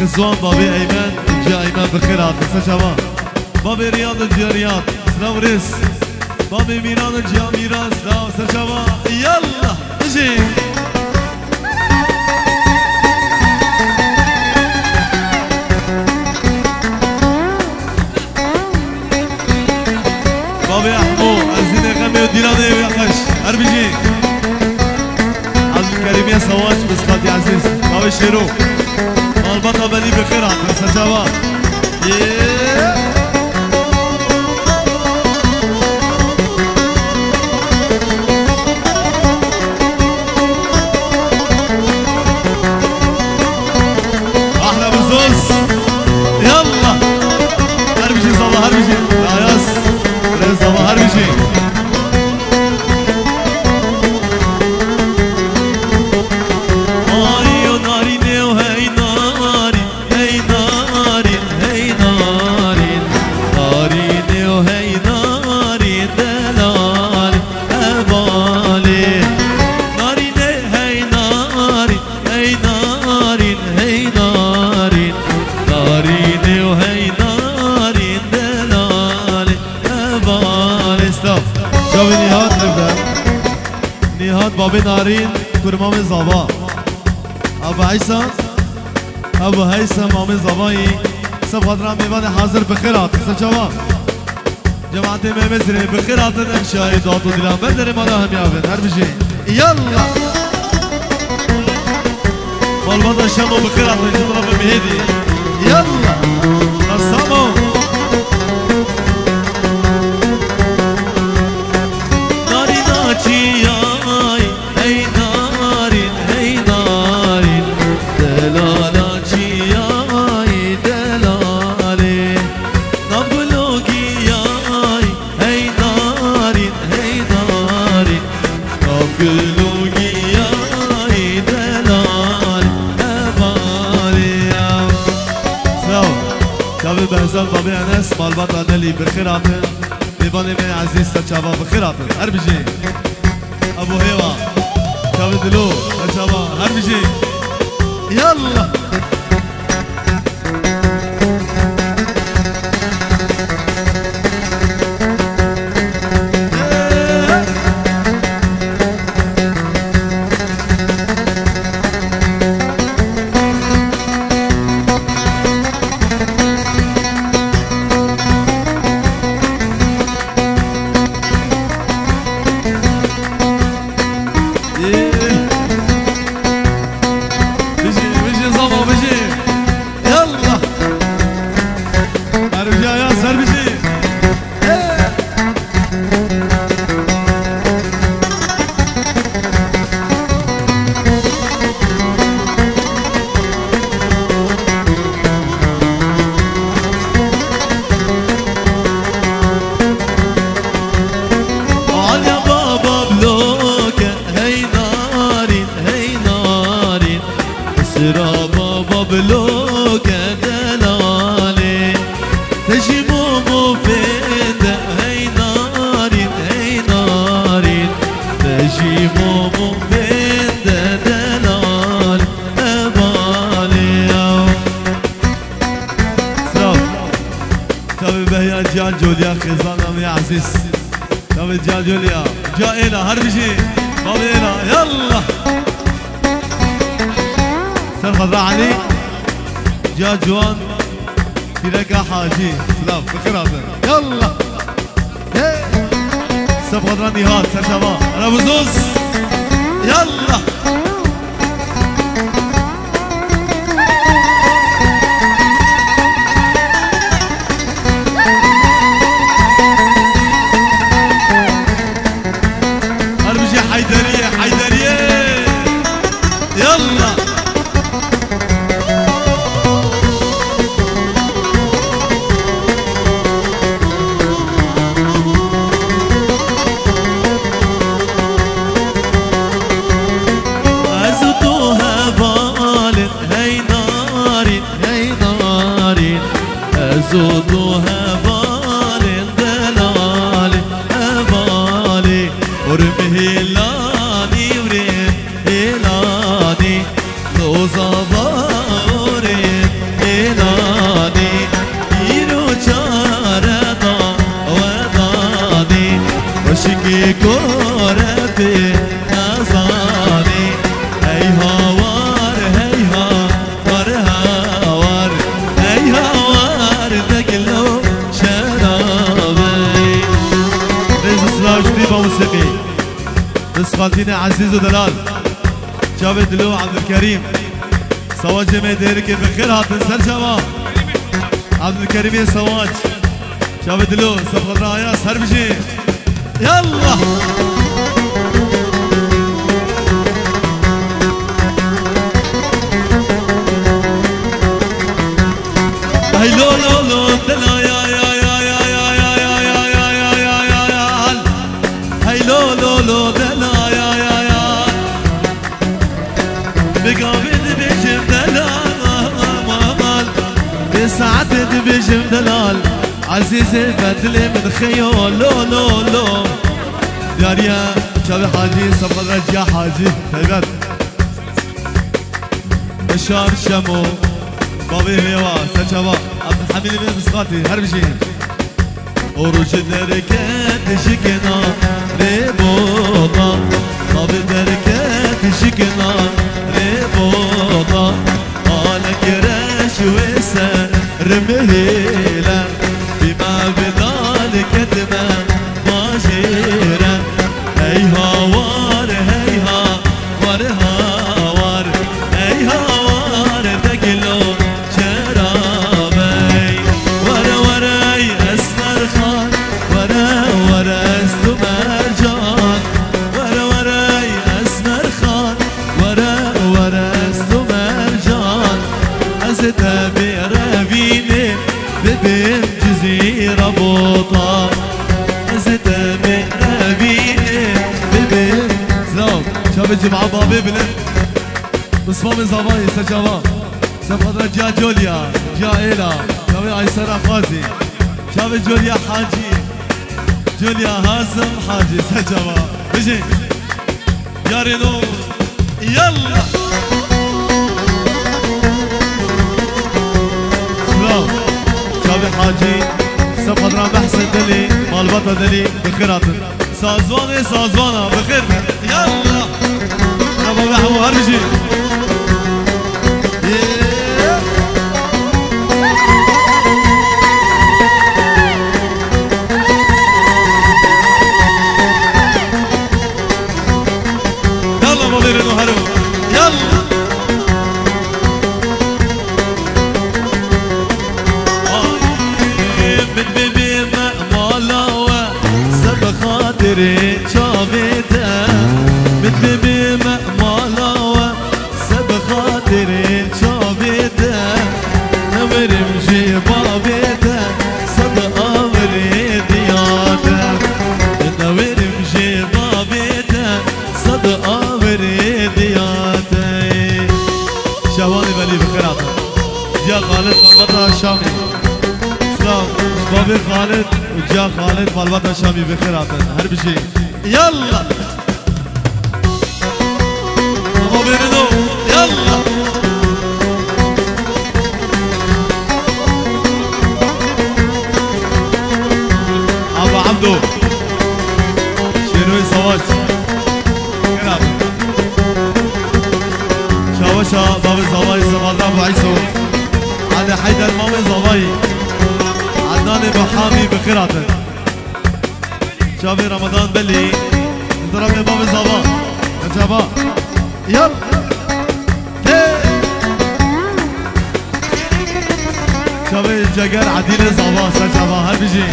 خزوان بابي ايمن جا ايمن بخير عطل سجابا بابي رياض جا رياض سلاو ريس بابي ميران جا ميران سلاو سجابا يلا اجي بابي احمو ارزيني غمي وديراني ويقش اربجي عبد الكريم يا سواش بسخاتي عزيز بابي شيرو البطة بني بخير عطل سجابا احلى بزوز يلا هربجي صباح هربجي لا ياس صباح هربجي بابي نارين كرمام زبا ابو عيسى ابو هيثم مامي زباي سب خضرا ميوان حاضر بخيرات سجوا جماعة مزري بخيرات الانشاء داتو دلان بدر مالا هم يافن هر بشي يلا والبضا شامو بخيرات جدرا بمهدي يلا قسمو ناري ناچي بهزال بابي انس مالباتا نلي بخير عطل ديفاني مي عزيز سجابا بخير عطل هربجي ابو هيوا شابي دلو سجابا هربجي يلا جوليا خزانة يا عزيز تابي جا جوليا جا إيلا هربجي بابي إيلا يلا سر خضراء علي جا جوان كيركا حاجي سلام بخيراتن يلا سر خضراء نهاد سر شباب أنا بزوز يلا بابين عزيز ودلال جابت دلو عبد الكريم سواج ما ديرك بخير هاتن سر شباب عبد الكريم سواج جابت دلو سبخ رايا سر بشي يلا هاي لو لو لو دلا يا يا يا يا يا يا يا يا يا يا يا يا هاي لو لو لو دلا يا يا يا بقابل بجم دلال بساعة بجم دلال عزيز بدلي من خيول لو لو لو داريا شابي حاجي سبق رجع حاجي تبت بشار شمو بابي هيوا سجوا عبد الحميد بن مسقاتي هربشي وروج دركات شكنا ريبوطا بابي دركات شكنا ريبوطا قالك راش وسا رمهيلا بما بدال كتما ماجيرا هيها وار هيها وار هاوار هيها وار تقلو شرابي ورا وراي اسمر خان ورا ورا استمرجان ورا وراي اسمر خان ورا ورا استمرجان ازتابي رابيني ببين جزيرة بوطا ازتابي رابيني ببين سلام شاب الجمعة بابي بلد بصفام زباي سجوا سبقت رجع جوليا جائلة شاب عيسرة خازي شاب جوليا حاجي جوليا هازم حاجي سجوا بجي يا رينو يلا سلام شاب حاجي سبقت رام بحسن دلي مالبطة دلي بخيرات سازواني سازوانا بخير يلا أبو محمود هرجي يلا مدير هرو يلا بتبي مالاوة سب خاطري شافيته بتبي مالاوة سب خاطري شافيته نمرمشي بابيته سب أمري دياته نمرمشي بابيته سب أمري دياته شهواني بلي بخيراته يا خالد مالبطة الشامي بابي خالد وجا خالد مالبطة الشامي بخيراتن هرب شيء يلا بابي رنو يلا ابو عبدو شيروي سواج خيراتن شاوشا بابي زواي سمادر ابو عيسو علي حيدر مامي زواي عدنان بحامي بخيراتن شابي رمضان بلي انضرب باب الزبا شباب يلا شابي جگر عديل الزبا شباب هر بيجي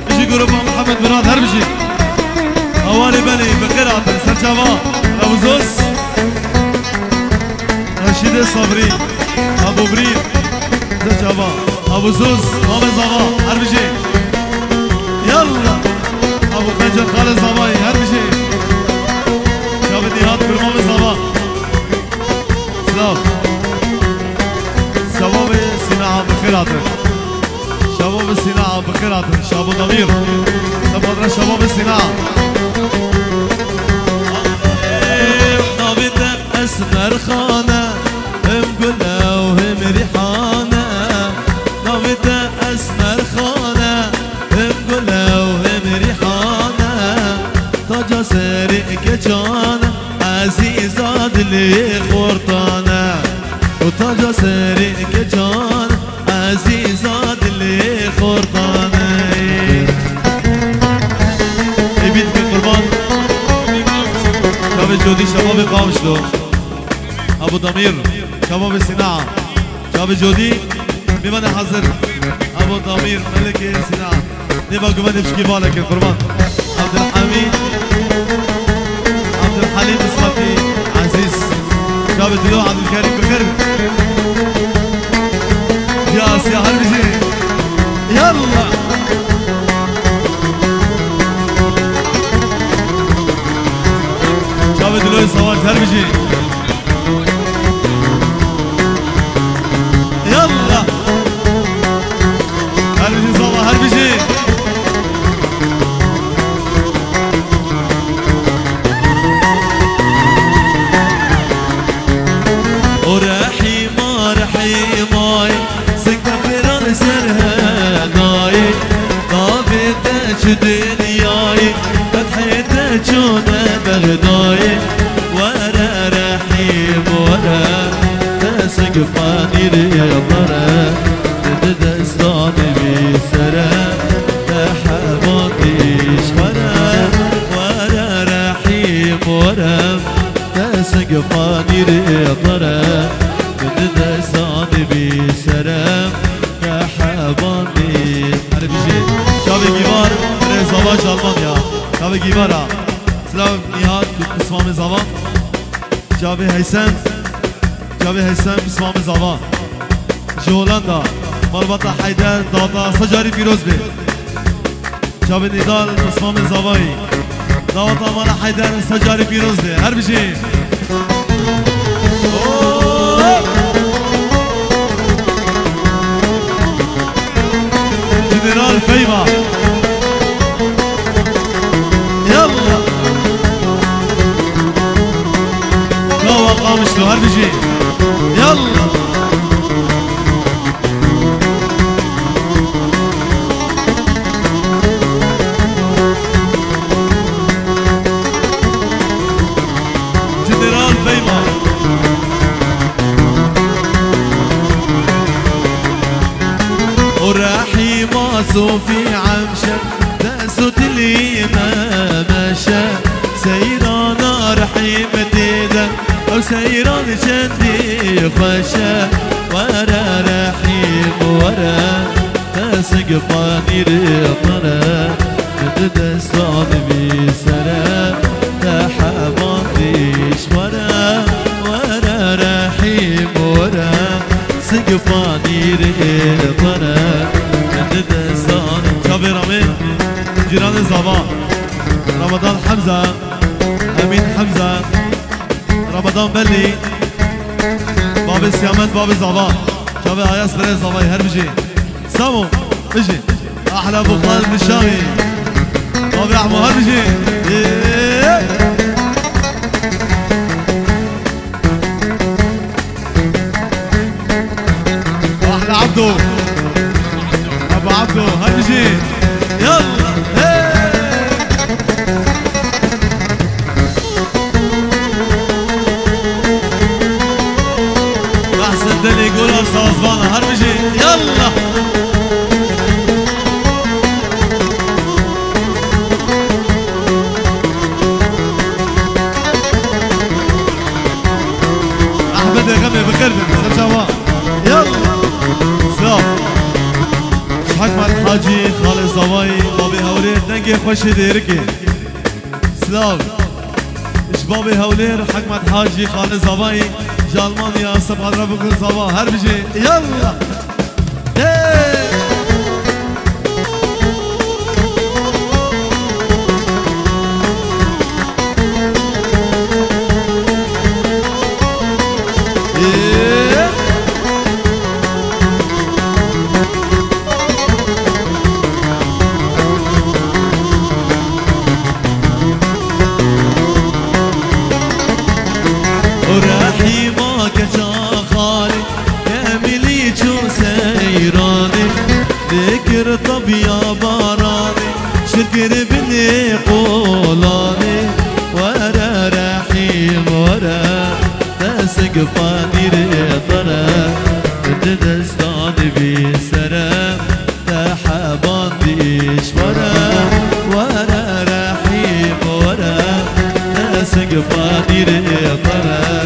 بيجي جروب محمد مراد هر بيجي اوالي بلي بخيراتن شباب ابو زوز رشيد صبري ابو بريد شباب ابو زوز مام زبا هر بيجي يلا ابو خنجر خالد زباي هر بيجي شاب نهاد كرمام زبا سلام شباب صناعة بخيراتن شباب الصناعة بخيراتن شباب ضمير سبقنا شباب الصناعة نابت اسمر خانة هم قلنا وهم ريحانة نابت اسمر خانة هم قلنا وهم ريحانة تاج سرق كجانة عزيزة دلي خورطانة وتاج سرق كجانة عزيزة دلي خورطانة بيتك القربان جودي شباب قامشلو ابو ضمير شباب الصناعه شباب جودي بمن حاضر ابو ضمير ملك الصناعه نبقى كمان بشكي بالك القربان عبد الحميد عبد الحليم اسمتي عزيز شباب الدلو عبد الكريم بخير يا سياح المجي يلا شباب الدلو صوات هربجي يلا هربجي صوات هربجي ورحي ما رحي ماي سكفران سرها ناي طابتك دنياي فتحتك شونا بغداي ورا رحيم ورا تسقفاني ريضرا تدستاني بسرا تحبطيش ورا رحيم ورا تسقفاني ريضرا تدستاني بسرا تحبطيش أنا بيجي شابي جيبار زواج ألمانيا شابي جيبارا سلام نهاد بسمام زمان شابي هيثم شابي هيثم بسمام زمان جولاندا مربطة حيدر داتا سجاري فيروز بي شابي نضال بسمام زواني داتا مالا حيدر سجاري فيروز بي هر بيجي جنرال فيما يلا كوا قامشلو هر بيجي يلا جنرال فيما وراحي ماسو في عمشة داسوت لي ما مشى سيران رحي مديدة أو سيران شدي خشى ورا رحيم ورا تسقفاني رطرا تدستان بسرا تحبطيش ورا رحيم ورا سقفاني رطرا تدستان شابي رامين جيران الزبان رمضان حمزة أمين حمزة رمضان بلي باب السيامات باب الزبان شابي عياس بري الزبان هربجي سامو بجي أحلى أبو خالد الشامي بابي أحمو هربجي أحلى عبدو أبو عبدو هربجي يلا احسن دلي يقول صوصبانه هربجي يلا احمد يغني بقلبك سلام يلا سلام حكمت حاجي خالد زواي بابي هولير دنگي خوش ديركي سلام بابي هولير حكمت حاجي خالد زواي جالمانيا صبح ربكم صباح هربجي يلا وراحي ما كجا خالي كاملي شو سيراني ذكر طب يا باراني شكر بني قولاني ورا رحيم ورا تسقفاني رطرا تدستاني بسرا تحبانيش ورا رحيم ورا تسقفاني قفاني ريطرة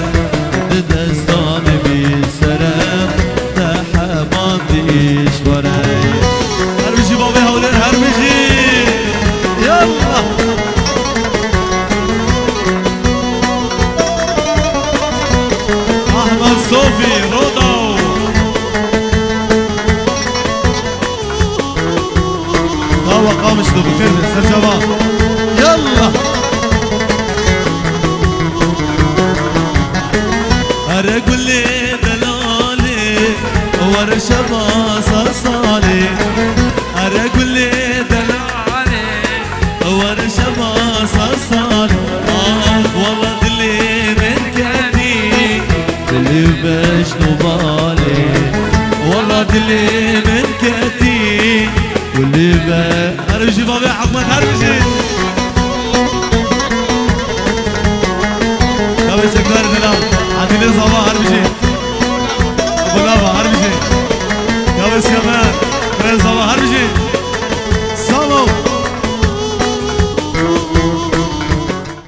دستان بسرم تحمان ديش وري هربجي بابي هولين هربجي يلا أحمد صوفي رودو هوا قامش له بخير سرجبا يلا أرقل لي دلالي ورشبا صالي أرقل لي دلالي ورشبا صالي والله دلي من كاني دلي باش نبالي والله دلي من كاتي واللي با هربجي بابي حكمت هربجي كابي شكار دلال عدي لي صباح هربجي ابو لابا هربجي كابي سكمان